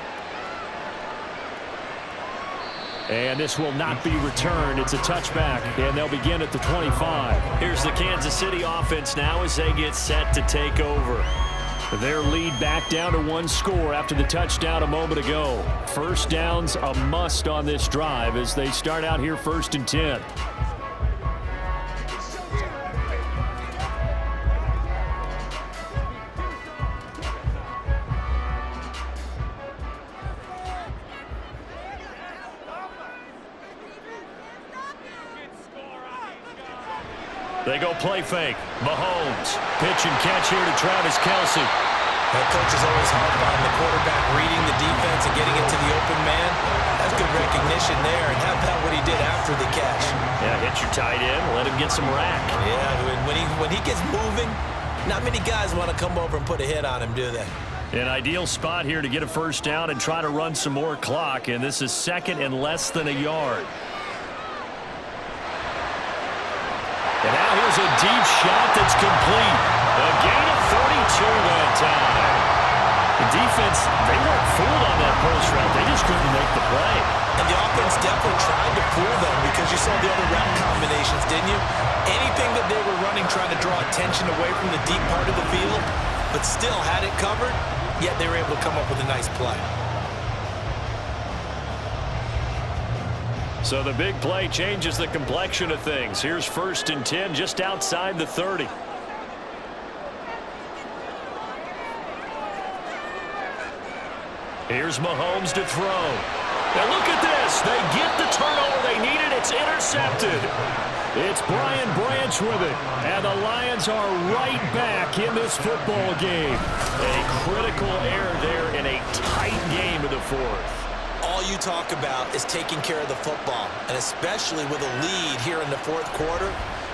And this will not be returned. It's a touchback, and they'll begin at the 25. Here's the Kansas City offense now as they get set to take over. Their lead back down to 1 score after the touchdown a moment ago. First down's a must on this drive as they start out here 1st and 10. They go play fake. Mahomes. Pitch and catch here to Travis Kelce. That coach is always hard on the quarterback reading the defense and getting it to the open man. That's good recognition there. And how about what he did after the catch? Yeah, hit your tight end. Let him get some rack. Yeah, when he gets moving, not many guys want to come over and put a hit on him, do they? An ideal spot here to get a first down and try to run some more clock. And this is second and less than a yard. And now here's a deep shot that's complete. A gain of 32 that time. The defense, they weren't fooled on that post route. They just couldn't make the play. And the offense definitely tried to fool them because you saw the other route combinations, didn't you? Anything that they were running trying to draw attention away from the deep part of the field, but still had it covered, yet they were able to come up with a nice play. So the big play changes the complexion of things. Here's 1st and 10 just outside the 30. Here's Mahomes to throw. Now look at this. They get the turnover they needed. It's intercepted. It's Brian Branch with it. And the Lions are right back in this football game. A critical error there in a tight game of the 4th. All you talk about is taking care of the football, and especially with a lead here in the 4th quarter,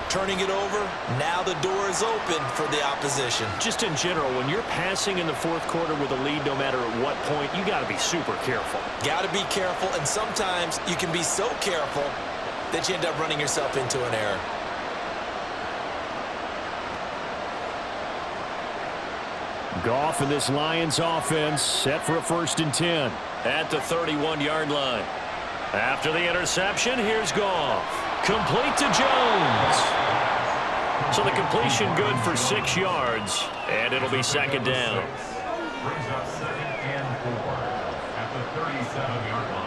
turning it over, now the door is open for the opposition. Just in general, when you're passing in the 4th quarter with a lead, no matter at what point, you got to be super careful. Got to be careful, and sometimes you can be so careful that you end up running yourself into an error. Goff and this Lions offense set for a 1st and 10. At the 31-yard line. After the interception, here's Goff. Complete to Jones. So the completion good for 6 yards, and it'll be 2nd down. Brings up 2nd and 4 at the 37-yard line.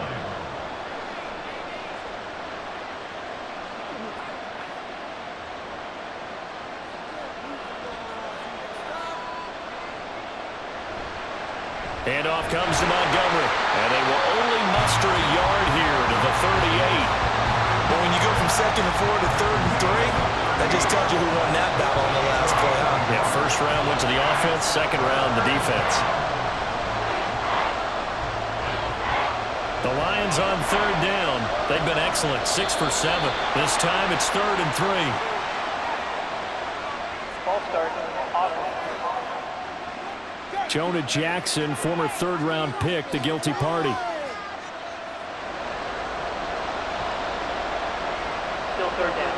And off comes to Montgomery. And they will only muster a yard here to the 38. Well, when you go from 2nd and 4 to 3rd and 3, that just tells you who won that battle on the last play, huh? Yeah, first round went to the offense, second round the defense. The Lions on 3rd down. They've been excellent, 6 for 7. This time it's 3rd and 3. Ball start. Offense. Jonah Jackson, former 3rd-round pick, the guilty party. Still 3rd down.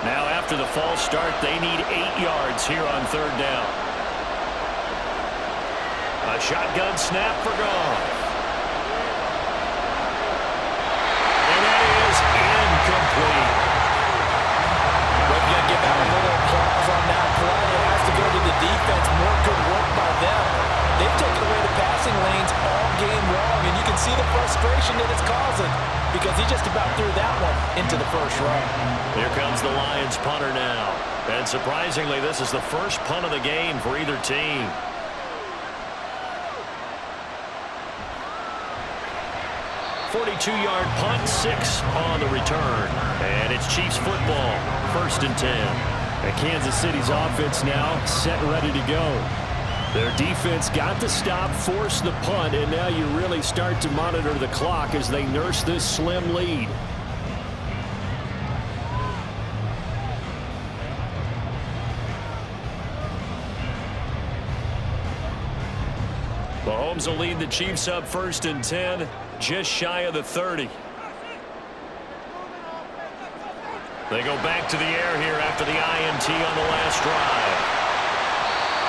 Now after the false start, they need 8 yards here on 3rd down. A shotgun snap for Goff. And that is incomplete. We're going to give out a little applause on that play. It has to go to the defense. More good work by them. They've taken away the passing lanes all game long, and you can see the frustration that it's causing because he just about threw that one into the first row. Here comes the Lions punter now. And surprisingly, this is the first punt of the game for either team. .42-yard punt, 6 on the return. And it's Chiefs football, 1st and 10. And Kansas City's offense now set and ready to go. Their defense got the stop, forced the punt, and now you really start to monitor the clock as they nurse this slim lead. Mahomes will lead the Chiefs up 1st and 10, just shy of the 30. They go back to the air here after the INT on the last drive.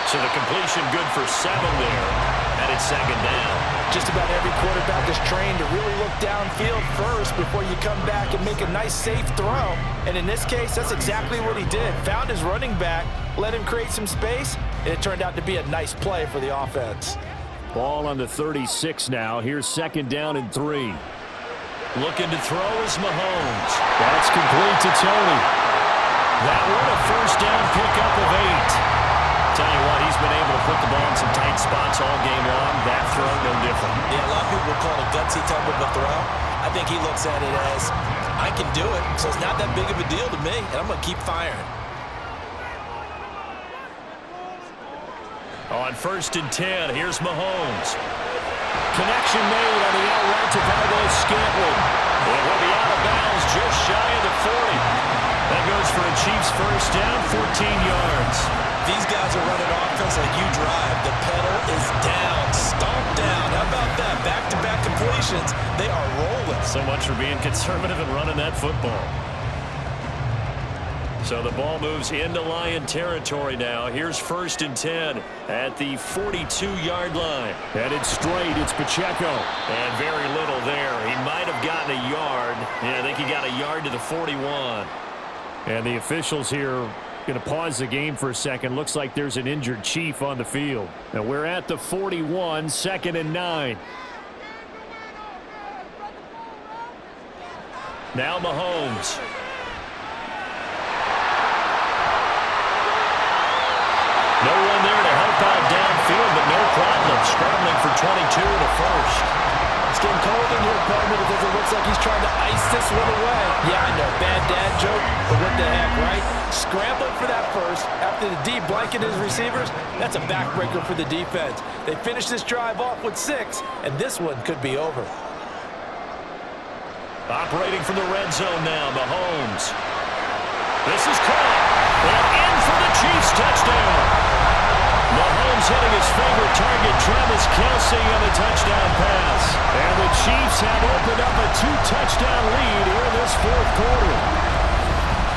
So the completion good for 7 there, and it's 2nd down. Just about every quarterback is trained to really look downfield first before you come back and make a nice, safe throw. And in this case, that's exactly what he did. Found his running back, let him create some space, and it turned out to be a nice play for the offense. Ball on the 36 now. Here's 2nd down and 3. Looking to throw is Mahomes. That's complete to Tony. That one a 1st down pickup of 8. Tell you what, he's been able to put the ball in some tight spots all game long. That throw, no different. Yeah, a lot of people call it a gutsy type of a throw. I think he looks at it as, I can do it, so it's not that big of a deal to me, and I'm going to keep firing. On 1st and 10, here's Mahomes. Connection made on the out route to Valdez-Scantling. It will be out of bounds just shy of the 40. That goes for a Chiefs 1st down, 14 yards. These guys are running offense like you drive. The pedal is down, stomp down. How about that? Back-to-back completions. They are rolling. So much for being conservative and running that football. So the ball moves into Lion territory now. Here's 1st and 10 at the 42-yard line. Headed straight, it's Pacheco. And very little there. He might have gotten a yard. Yeah, I think he got a yard to the 41. And the officials here going to pause the game for a second. Looks like there's an injured Chief on the field. Now we're at the 41, 2nd and 9. Now Mahomes. No one there to help out downfield, but no problem. Scrambling for 22 to 1st. It's getting cold in here, partner, because it looks like he's trying to ice this one away. Yeah, I know, bad dad joke, but what the heck, right? Scrambling for that 1st after the D blanket his receivers. That's a backbreaker for the defense. They finish this drive off with 6, and this one could be over. Operating from the red zone now, Mahomes. This is caught. And in for the Chiefs touchdown. Mahomes hitting his favorite target, Travis Kelce, on the touchdown pass. And the Chiefs have opened up a 2-touchdown lead here in this 4th quarter.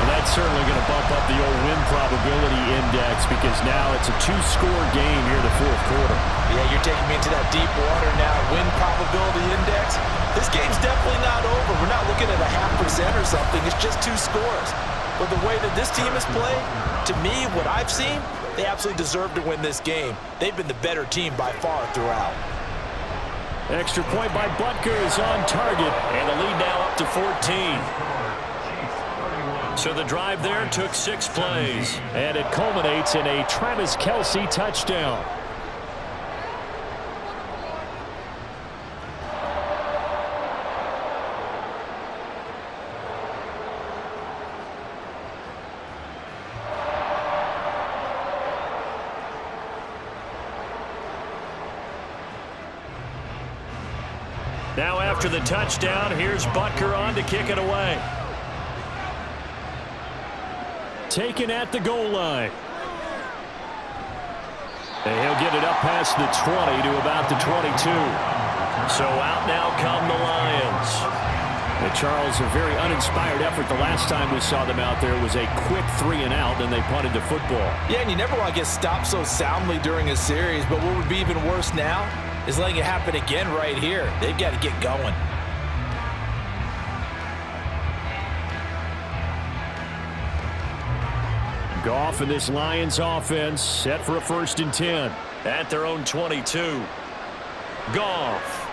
And that's certainly going to bump up the old win probability index because now it's a 2-score game here in the 4th quarter. Yeah, you're taking me into that deep water now. Win probability index. This game's definitely not over. We're not looking at a 0.5% or something. It's just 2 scores. But the way that this team has played, to me, what I've seen, they absolutely deserve to win this game. They've been the better team by far throughout. Extra point by Butker is on target, and the lead now up to 14. So the drive there took 6 plays, and it culminates in a Travis Kelce touchdown. Now after the touchdown, here's Butker on to kick it away. Taken at the goal line. And he'll get it up past the 20 to about the 22. So out now come the Lions. And Charles, a very uninspired effort the last time we saw them out there. It was a quick 3-and-out, and they punted the football. Yeah, and you never want to get stopped so soundly during a series, but what would be even worse now is letting it happen again right here. They've got to get going. Goff and this Lions offense set for a 1st and 10 at their own 22. Goff.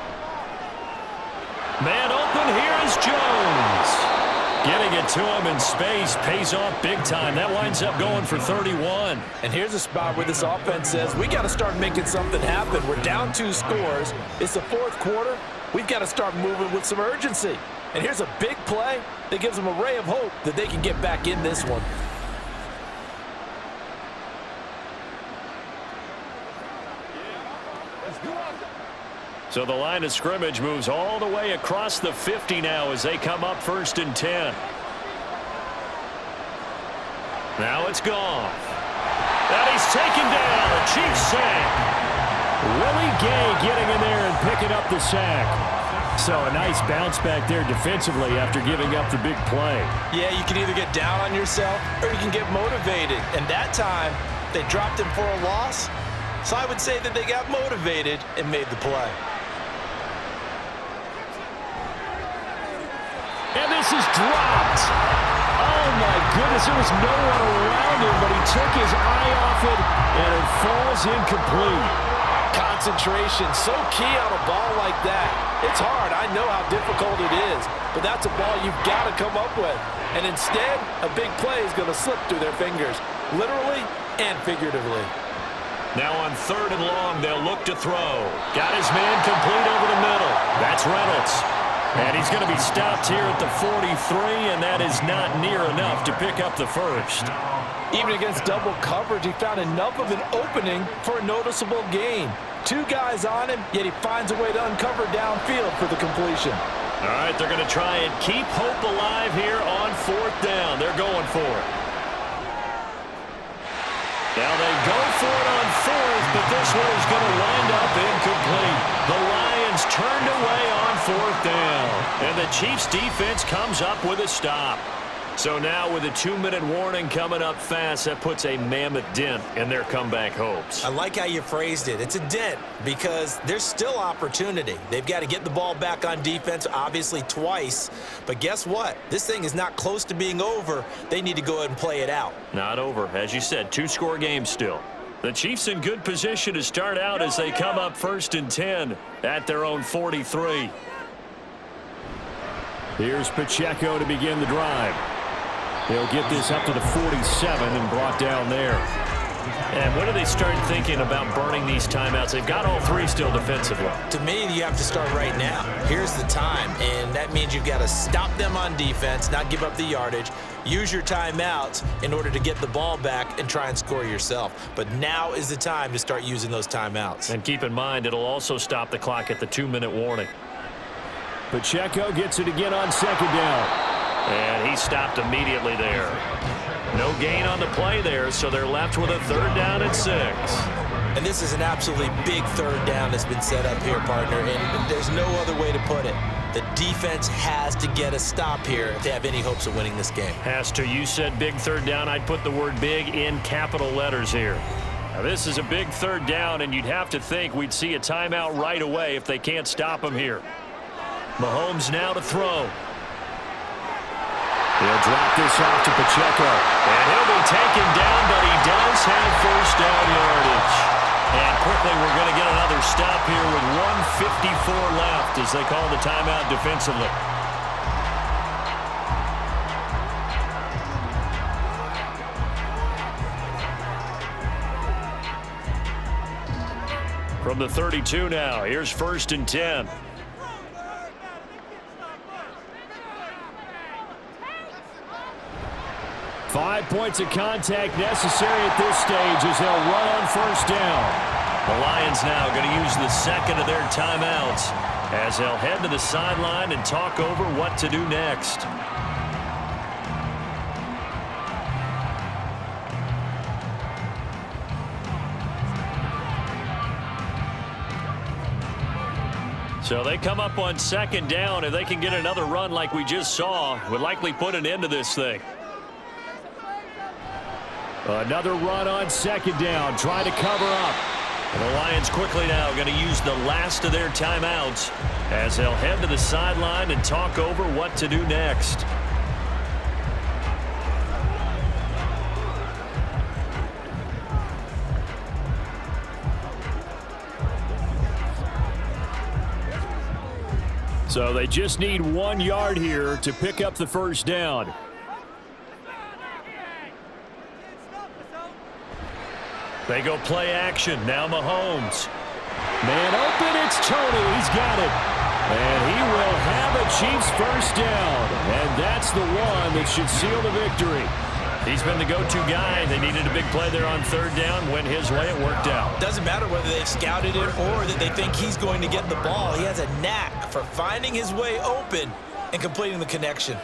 Man open, here is Jones. Getting it to him in space pays off big time. That winds up going for 31. And here's a spot where this offense says, we got to start making something happen. We're down 2 scores. It's the 4th quarter. We've got to start moving with some urgency. And here's a big play that gives them a ray of hope that they can get back in this one. So the line of scrimmage moves all the way across the 50 now as they come up 1st and 10. Now it's Goff. And he's taken down. A Chiefs sack. Willie Gay getting in there and picking up the sack. So a nice bounce back there defensively after giving up the big play. Yeah, you can either get down on yourself or you can get motivated. And that time, they dropped him for a loss. So I would say that they got motivated and made the play. And this is dropped. Oh, my goodness. There was no one around him, but he took his eye off it, and it falls incomplete. Concentration, so key on a ball like that. It's hard. I know how difficult it is, but that's a ball you've got to come up with. And instead, a big play is going to slip through their fingers, literally and figuratively. Now on 3rd and long, they'll look to throw. Got his man complete over the middle. That's Reynolds. And he's going to be stopped here at the 43, and that is not near enough to pick up the 1st. Even against double coverage, he found enough of an opening for a noticeable gain. 2 guys on him, yet he finds a way to uncover downfield for the completion. All right, they're going to try and keep hope alive here on 4th down. They're going for it. Now they go for it on 4th, but this one is going to wind up incomplete. The Lions turned away on 4th down, and the Chiefs defense comes up with a stop. So now with a 2-minute warning coming up fast, that puts a mammoth dent in their comeback hopes. I like how you phrased it. It's a dent because there's still opportunity. They've got to get the ball back on defense, obviously twice. But guess what? This thing is not close to being over. They need to go ahead and play it out. Not over. As you said, 2-score game still. The Chiefs in good position to start out as they come up 1st and 10 at their own 43. Here's Pacheco to begin the drive. They'll get this up to the 47 and brought down there. And when do they start thinking about burning these timeouts? They've got all 3 still defensively. To me, you have to start right now. Here's the time, and that means you've got to stop them on defense, not give up the yardage, use your timeouts in order to get the ball back and try and score yourself. But now is the time to start using those timeouts. And keep in mind, it'll also stop the clock at the 2-minute warning. Pacheco gets it again on 2nd down. And he stopped immediately there. No gain on the play there, so they're left with a 3rd down and 6. And this is an absolutely big 3rd down that's been set up here, partner, and there's no other way to put it. The defense has to get a stop here if they have any hopes of winning this game. Has to. You said big 3rd down. I'd put the word big in capital letters here. Now, this is a big 3rd down, and you'd have to think we'd see a timeout right away if they can't stop him here. Mahomes now to throw. He'll drop this off to Pacheco. And he'll be taken down, but he does have 1st down yardage. And quickly we're going to get another stop here with 1:54 left as they call the timeout defensively. From the 32 now, here's 1st and 10. Five points of contact necessary at this stage as they'll run on 1st down. The Lions now going to use the second of their timeouts as they'll head to the sideline and talk over what to do next. So they come up on second down. If they can get another run like we just saw, would likely put an end to this thing. Another run on second down, trying to cover up. And the Lions quickly now going to use the last of their timeouts as they'll head to the sideline and talk over what to do next. So they just need 1 yard here to pick up the first down. They go play action. Now Mahomes. Man open, it's Tony. He's got it. And he will have a Chiefs first down. And that's the one that should seal the victory. He's been the go-to guy. They needed a big play there on third down. Went his way. It worked out. Doesn't matter whether they've scouted it or that they think he's going to get the ball. He has a knack for finding his way open and completing the connection.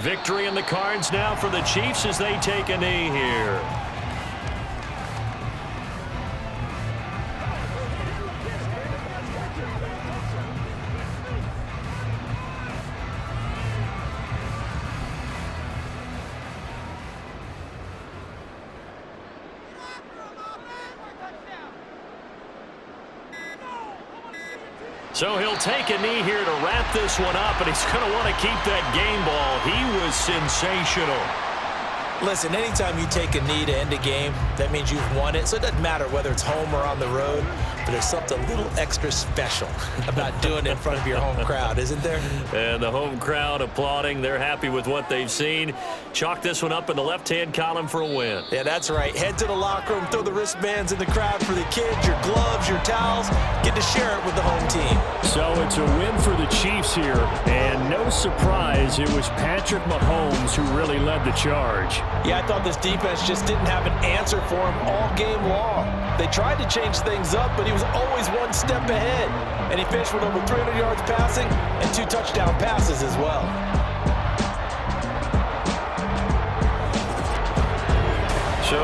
Victory in the cards now for the Chiefs as they take a knee here. So he'll take a knee here to wrap this one up, and he's going to want to keep that game ball. He was sensational. Listen, anytime you take a knee to end a game, that means you've won it. So it doesn't matter whether it's home or on the road, but there's something a little extra special about doing it in front of your home crowd, isn't there? And the home crowd applauding. They're happy with what they've seen. Chalk this one up in the left-hand column for a win. Yeah, that's right. Head to the locker room, throw the wristbands in the crowd for the kids, your gloves, your towels. Get to share it with the home team. So it's a win for the Chiefs here. And no surprise, it was Patrick Mahomes who really led the charge. Yeah, I thought this defense just didn't have an answer for him all game long. They tried to change things up, but he was always one step ahead. And he finished with over 300 yards passing and 2 touchdown passes as well. So